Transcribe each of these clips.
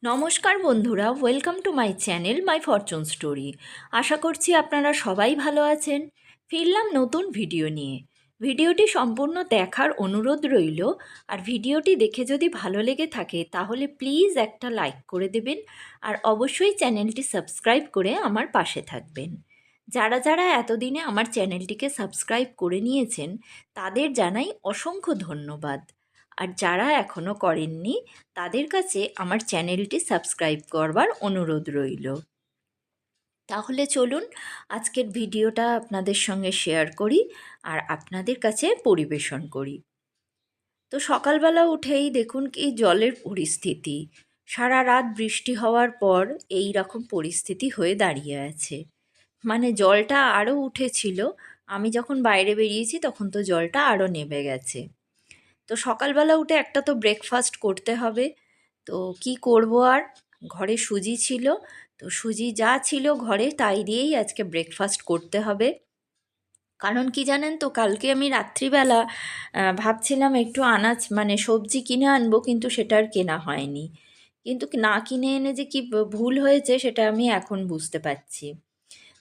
নমস্কার বন্ধুরা, welcome to my channel my fortune story. আশা করছি আপনারা সবাই ভালো আছেন। ফিরলাম নতুন ভিডিও নিয়ে। ভিডিওটি সম্পূর্ণ দেখার অনুরোধ রইল। আর ভিডিওটি দেখে যদি ভালো লেগে থাকে তাহলে প্লিজ একটা লাইক করে দেবেন। আর অবশ্যই চ্যানেলটি সাবস্ক্রাইব করে আমার পাশে থাকবেন। যারা যারা এতদিনে আমার চ্যানেলটিকে সাবস্ক্রাইব করে নিয়েছেন তাদের জানাই অসংখ্য ধন্যবাদ। আর যারা এখনও করেননি তাদের কাছে আমার চ্যানেলটি সাবস্ক্রাইব করবার অনুরোধ রইল। তাহলে চলুন আজকের ভিডিওটা আপনাদের সঙ্গে শেয়ার করি আর আপনাদের কাছে পরিবেশন করি। তো সকালবেলা উঠেই দেখুন কি জলের পরিস্থিতি। সারা রাত বৃষ্টি হওয়ার পর এই রকম পরিস্থিতি হয়ে দাঁড়িয়ে আছে। মানে জলটা আরও উঠেছিল, আমি যখন বাইরে বেরিয়েছি তখন তো জলটা আরও নেমে গেছে। তো সকালবেলা উঠে একটা তো ব্রেকফাস্ট করতে হবে। তো কি করব আর, ঘরে সুজি ছিল, তো সুজি যা ছিল ঘরে তাই দিয়েই আজকে ব্রেকফাস্ট করতে হবে। কারণ কি জানেন তো, কালকে আমি রাত্রিবেলা ভাবছিলাম একটু আনাজ মানে সবজি কিনে আনবো, কিন্তু সেটা আর কেনা হয়নি। কিন্তু না কিনে এনে যে কি ভুল হয়েছে সেটা আমি এখন বুঝতে পারছি।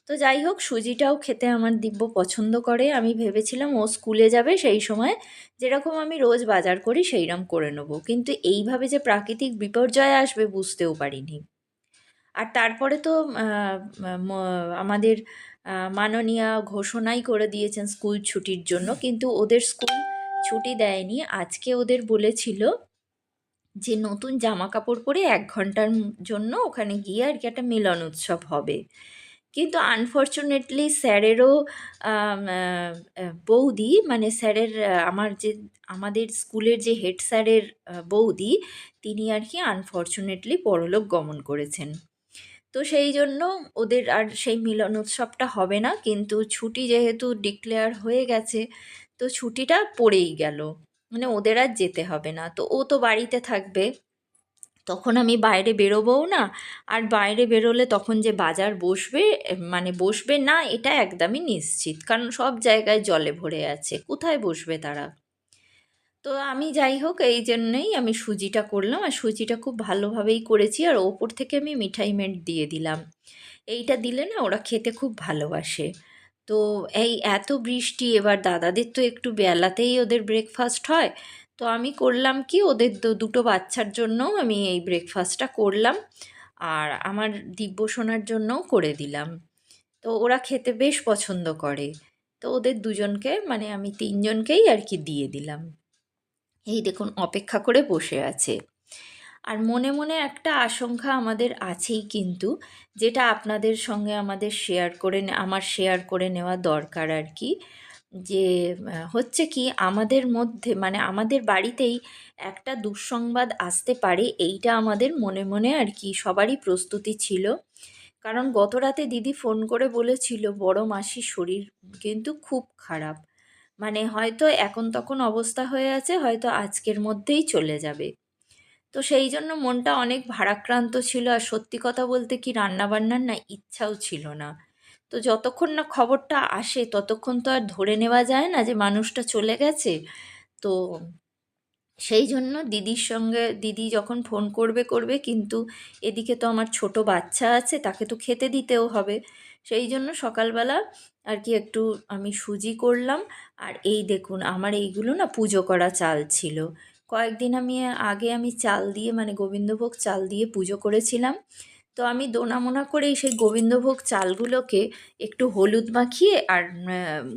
তো যাই হোক, সুজিটাও খেতে আমার দিব্য পছন্দ করে। আমি ভেবেছিলাম ও স্কুলে যাবে সেই সময় যেরকম আমি রোজ বাজার করি সেইরকম করে নেবো, কিন্তু এইভাবে যে প্রাকৃতিক বিপর্যয় আসবে বুঝতেও পারিনি। আর তারপরে তো আমাদের মাননীয়া ঘোষণাই করে দিয়েছেন স্কুল ছুটির জন্য, কিন্তু ওদের স্কুল ছুটি দেয়নি। আজকে ওদের বলেছিল যে নতুন জামা কাপড় পরে 1 ঘন্টার জন্য ওখানে গিয়ে আর কি একটা মিলন উৎসব হবে। কিন্তু আনফর্চুনেটলি স্যারেরও বৌদি, মানে স্যারের আমাদের স্কুলের যে হেড স্যারের বৌদি, তিনি আর কি আনফর্চুনেটলি পরলোক গমন করেছেন। তো সেই জন্য ওদের আর সেই মিলন উৎসবটা হবে না, কিন্তু ছুটি যেহেতু ডিক্লেয়ার হয়ে গেছে তো ছুটিটা পড়েই গেল। মানে ওদের আর যেতে হবে না, তো ও তো বাড়িতে থাকবে। তখন আমি বাইরে বেরোবও না। আর বাইরে বেরোলে তখন যে বাজার বসবে, মানে বসবে না এটা একদমই নিশ্চিত, কারণ সব জায়গায় জলে ভরে আছে, কোথায় বসবে তারা। তো আমি যাই হোক এই জন্যেই আমি সুজিটা করলাম, আর সুজিটা খুব ভালোভাবেই করেছি, আর ওপর থেকে আমি মিঠাই মেট দিয়ে দিলাম। এইটা দিলে না ওরা খেতে খুব ভালোবাসে। তো এই এত বৃষ্টি, এবার দাদাদের তো একটু বেলাতেই ওদের ব্রেকফাস্ট হয়। তো আমি করলাম কি, ওদের দুটো বাচ্চার জন্যও আমি এই ব্রেকফাস্টটা করলাম, আর আমার দিব্য সোনার জন্যও করে দিলাম। তো ওরা খেতে বেশ পছন্দ করে। তো ওদের দুজনকে, মানে আমি তিনজনকেই আর কি দিয়ে দিলাম। এই দেখুন অপেক্ষা করে বসে আছে। আর মনে মনে একটা আশঙ্কা আমাদের আছেই, কিন্তু যেটা আপনাদের সঙ্গে আমার শেয়ার করে নেওয়া দরকার আর কি। যে হচ্ছে কি, আমাদের মধ্যে মানে আমাদের বাড়িতেই একটা দুঃসংবাদ আসতে পারে, এইটা আমাদের মনে মনে আর কি সবারই প্রস্তুতি ছিল। কারণ গত রাতে দিদি ফোন করে বলেছিল বড় মাসির শরীর কিন্তু খুব খারাপ। মানে হয়তো এখন তখন অবস্থা হয়ে আছে, হয়তো আজকের মধ্যেই চলে যাবে। তো সেই জন্য মনটা অনেক ভারাক্রান্ত ছিল, আর সত্যি কথা বলতে কি রান্নাবান্নার না ইচ্ছাও ছিল না। তো যতক্ষণ না খবরটা আসে ততক্ষণ তো আর ধরে নেওয়া যায় না যে মানুষটা চলে গেছে। তো সেই জন্য দিদির সঙ্গে, দিদি যখন ফোন করবে করবে, কিন্তু এদিকে তো আমার ছোট বাচ্চা আছে, তাকে তো খেতে দিতেও হবে। সেই জন্য সকালবেলা আর কি একটু আমি সুজি করলাম। আর এই দেখুন আমার এইগুলো না পুজো করা চাল ছিল। কয়েকদিন আগে আমি চাল দিয়ে, মানে গোবিন্দভোগ চাল দিয়ে পুজো করেছিলাম। তো আমি দোনামোনা করে সেই গোবিন্দভোগ চালগুলোকে একটু হলুদ মাখিয়ে আর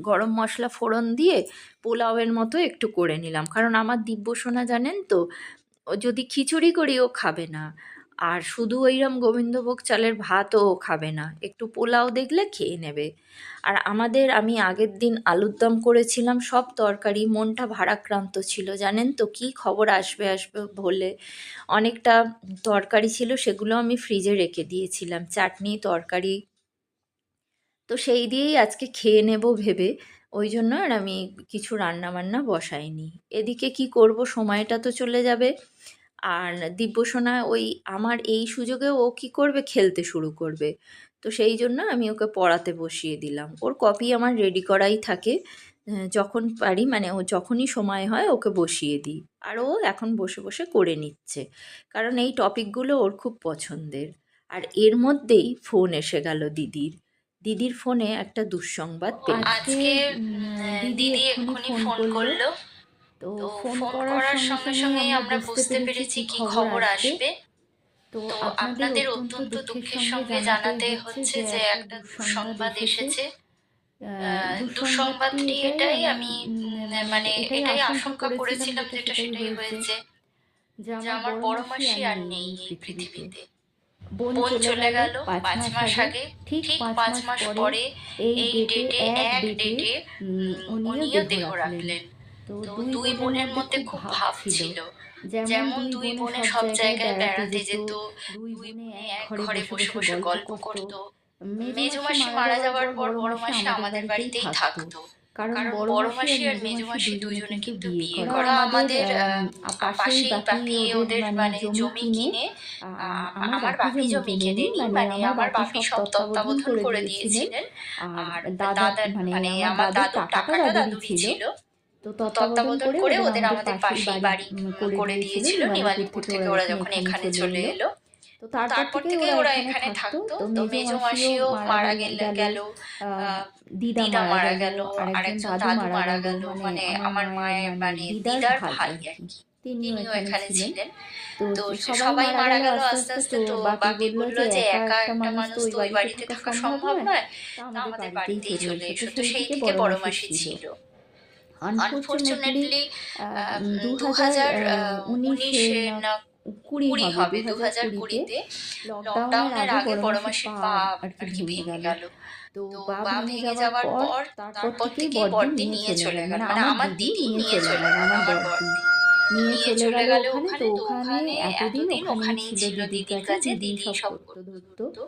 গরম মশলা ফোড়ন দিয়ে পোলাওয়ের মতো একটু করে নিলাম, কারণ আমার দিব্যসোনা জানেন তো, ও যদি খিচুড়ি করি ও খাবে না, আর শুধু ওইরকম গোবিন্দভোগ চালের ভাতও ও খাবে না, একটু পোলাও দেখলে খেয়ে নেবে। আর আমি আগের দিন আলুর দম করেছিলাম, সব তরকারি, মনটা ভারাক্রান্ত ছিল জানেন তো, কি খবর আসবে আসবে বলে অনেকটা তরকারি ছিল, সেগুলো আমি ফ্রিজে রেখে দিয়েছিলাম, চাটনি তরকারি। তো সেই দিয়েই আজকে খেয়ে নেব ভেবে ওই জন্য আর আমি কিছু রান্না বান্না বসাইনি। এদিকে কি করব, সময়টা তো চলে যাবে। আর দিব্যসোনা ওই আমার এই সুযোগে ও কি করবে, খেলতে শুরু করবে। তো সেই জন্য আমি ওকে পড়াতে বসিয়ে দিলাম, ওর কপি আমার রেডি করাই থাকে। যখন পারি মানে ও যখনই সময় হয় ওকে বসিয়ে দিই, আর ও এখন বসে বসে করে নিচ্ছে, কারণ এই টপিকগুলো ওর খুব পছন্দের। আর এর মধ্যেই ফোন এসে গেল দিদির। দিদির ফোনে একটা দুঃসংবাদ পেলাম। আজকে দিদি এক্ষুনি ফোন করলো। তো ফোন করার সঙ্গে সঙ্গেই আমরা বুঝতে পেরেছি কি খবর আসবে। তো আপনাদের অত্যন্ত দুঃখের সঙ্গে জানাতে হচ্ছে যে একটা দুঃসংবাদ এসেছে। দুঃসংবাদটি এটাই, আমি মানে এটাই আশঙ্কা করেছিলাম যেটা সেটাই হয়েছে, যে আমার বড় মাসি আর নেই এই পৃথিবীতে। বোন চলে গেল 5 মাস আগে, ঠিক 5 মাস পরে এই ডেটে এক ডেটে উনিও দেহ রাখলেন। তো দুই বোনের মধ্যে খুব ভাব ছিল, যেমন দুই বোনে সব জায়গায় বেড়াতে যেত, দুই বোনে এক ঘরে বসে বসে গল্প করত। মেজো মাসি মারা যাওয়ার পর বড় মাসি আমাদের বাড়িতেই থাকতো, কারণ বড় মাসি আর মেজো মাসি দুজনে কিন্তু বিয়ে করা। আমাদের পাশেই বাকি ওদের মানে জমি কিনে আমার বাকি জমি কেনেনি, মানে আমার বাপি সব তত্ত্বাবধান করে দিয়েছিলেন। আর দাদা মানে আমার দাদুর টাকাটা দাদুরই ছিল। তো তত্ত্বাবধান করে ওদের আমাদের পাশেই বাড়ি করে দিয়েছিল নিমালিপুর থেকে ওরা যখন এখানে চলে এলো। তো তারপর থেকে ওরা এখানে থাকতো। তো মেজো মাসিও মারা গেল, দিদা মারা গেল, আরেকজন দাদু মারা গেল, মানে আমার মায়ের মানে দিদার ভাই আর কি, তিনিও এখানে ছিলেন। তো সবাই মারা গেল আস্তে আস্তে। তো বাপি বললো যে একা একটা মানুষ তো ওই বাড়িতে থাকা সম্ভব নয়, তা আমাদের বাড়িতেই চলে এসো। তো সেই থেকে বড় মাসি ছিল। আনফর্চুনেটলি 2019 না 20 হবে, 2020-তে লকডাউনের আগে বড় মাসির পা আর কি ভেঙে গেল। তো পা ভেঙে যাওয়ার পর তারপর থেকেই বড়দি নিয়ে চলে গেল, মানে আমার দিদি নিয়ে চলে গেল, আমার বড়দি নিয়ে চলে গেল ওখানে। তো ওখানে এতদিন ওখানেই ছিল দিদির কাছে, দিদি সব করতো ধরতো।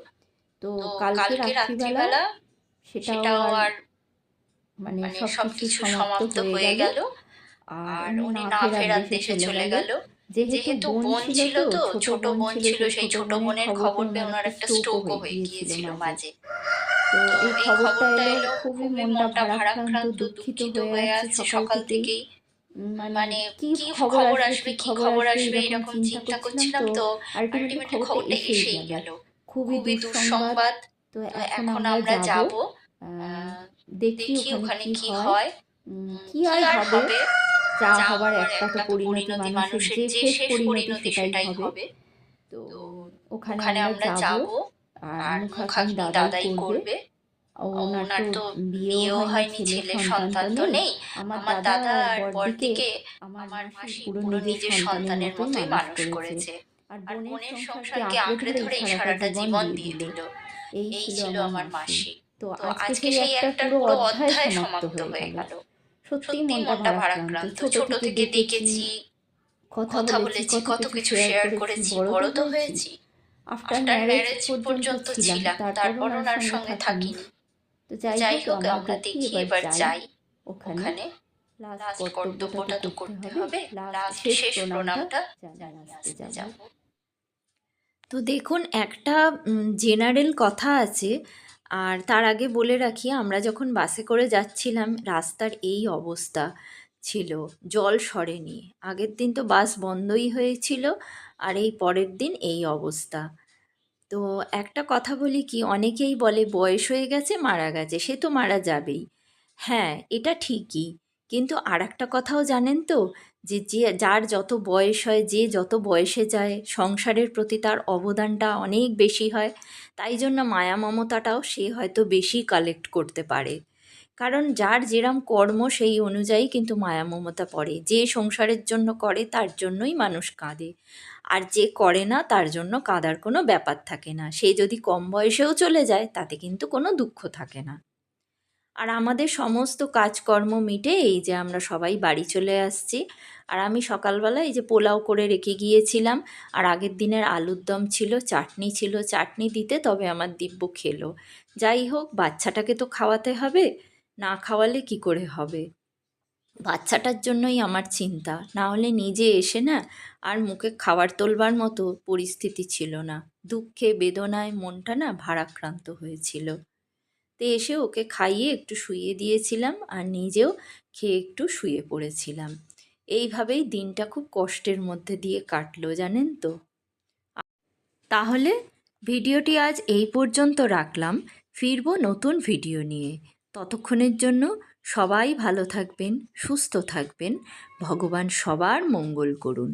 তো কালকে রাত্রিবেলা সেটাও আর মানে সবকিছু সমাপ্ত হয়ে গেল, আর উনি না ফেরার দেশে চলে গেল। যেহেতু বোন ছিল, তো ছোট বোন ছিল, সেই ছোট বোনের খবর পেয়ে ওনার একটা স্ট্রোকও হয়ে গিয়েছিল মাঝে। তো এই খবরটা এলো, খুবই মনটা ভারাক্রান্ত, দুঃখিত হয়ে আছে সকাল থেকেই। মানে কি খবর আসবে কি খবর আসবে এরকম চিন্তা করছিলাম। তো আলটিমেটলি খবরটা এসেই গেল, খুবই দুঃসংবাদ। তো এখন আমরা যাব, দেখি ওখানে কি হয়। কি আর হবে, যা হবার একটা তো পরিণতি, মানুষের যে শেষ পরিণতি সেটাই হবে। তো ওখানে আমরা যাব, আর মুখাগ্নি দাদাই করবে। ওনার তো বিয়েও হয়নি, ছেলে সন্তান তো নেই। আমার দাদা আর বড়দিকে আমার মাসি পুরো নিজের সন্তানের মতোই মানুষ করেছে, আর বোনের সংসারকে আঁকড়ে ধরে এই সারাটা জীবন দিয়ে দিল। এই ছিল আমার মাসি। তো আজকে সেই একটা পুরো অধ্যায় সমাপ্ত হয়ে গেল। সত্যি মনটা ভারাক্রান্ত। ছোট থেকে দেখেছি, কথা বলেছি, কত কিছু শেয়ার করেছি, বড় তো হয়েছি। আফটার ম্যারেজ পর্যন্ত ছিলাম, তারপর ওনার সঙ্গে থাকিনি। তো যাই হোক, আমরা দেখি এবার যাই ওখানে। লাস্ট কর্তব্যটা তো করতে হবে, লাস্ট শেষ প্রণামটা জানিয়ে আসতে যাব। তো দেখুন, একটা জেনারেল কথা আছে, আর তার আগে বলে রাখি, আমরা যখন বাসে করে যাচ্ছিলাম রাস্তার এই অবস্থা ছিল, জল সরেনি। আগের দিন তো বাস বন্ধই হয়েছিল, আর এই পরের দিন এই অবস্থা। তো একটা কথা বলি কি, অনেকেই বলে বয়স হয়ে গেছে মারা গেছে, সে তো মারা যাবেই। হ্যাঁ, এটা ঠিকই, কিন্তু আর একটা কথাও জানেন তো, যে যে যার যত বয়স হয়, যে যত বয়সে যায়, সংসারের প্রতি তার অবদানটা অনেক বেশি হয়। তাই জন্য মায়া মমতাটাও সে হয়তো বেশি কালেক্ট করতে পারে, কারণ যার যেরম কর্ম সেই অনুযায়ী কিন্তু মায়া মমতা পড়ে। যে সংসারের জন্য করে তার জন্যই মানুষ কাঁদে, আর যে করে না তার জন্য কাঁদার কোনো ব্যাপার থাকে না। সে যদি কম বয়সেও চলে যায় তাতে কিন্তু কোনো দুঃখ থাকে না। আর আমাদের সমস্ত কাজকর্ম মিটে এই যে আমরা সবাই বাড়ি চলে আসছি। আর আমি সকালবেলা এই যে পোলাও করে রেখে গিয়েছিলাম, আর আগের দিনের আলুর দম ছিল, চাটনি ছিল, চাটনি দিতে তবে আমার দিব্য খেলো। যাই হোক, বাচ্চাটাকে তো খাওয়াতে হবে, না খাওয়ালে কি করে হবে। বাচ্চাটার জন্যই আমার চিন্তা, না হলে নিজে এসে না আর মুখে খাবার তোলবার মতো পরিস্থিতি ছিল না। দুঃখে বেদনায় মনটা না ভারাক্রান্ত হয়েছিল। তো তো এসে ওকে খাইয়ে একটু শুইয়ে দিয়েছিলাম আর নিজেও খেয়ে একটু শুয়ে পড়েছিলাম। এইভাবেই দিনটা খুব কষ্টের মধ্যে দিয়ে কাটলো, জানেন তো। তাহলে ভিডিওটি আজ এই পর্যন্ত রাখলাম, ফিরবো নতুন ভিডিও নিয়ে। ততক্ষণের জন্য সবাই ভালো থাকবেন, সুস্থ থাকবেন, ভগবান সবার মঙ্গল করুন।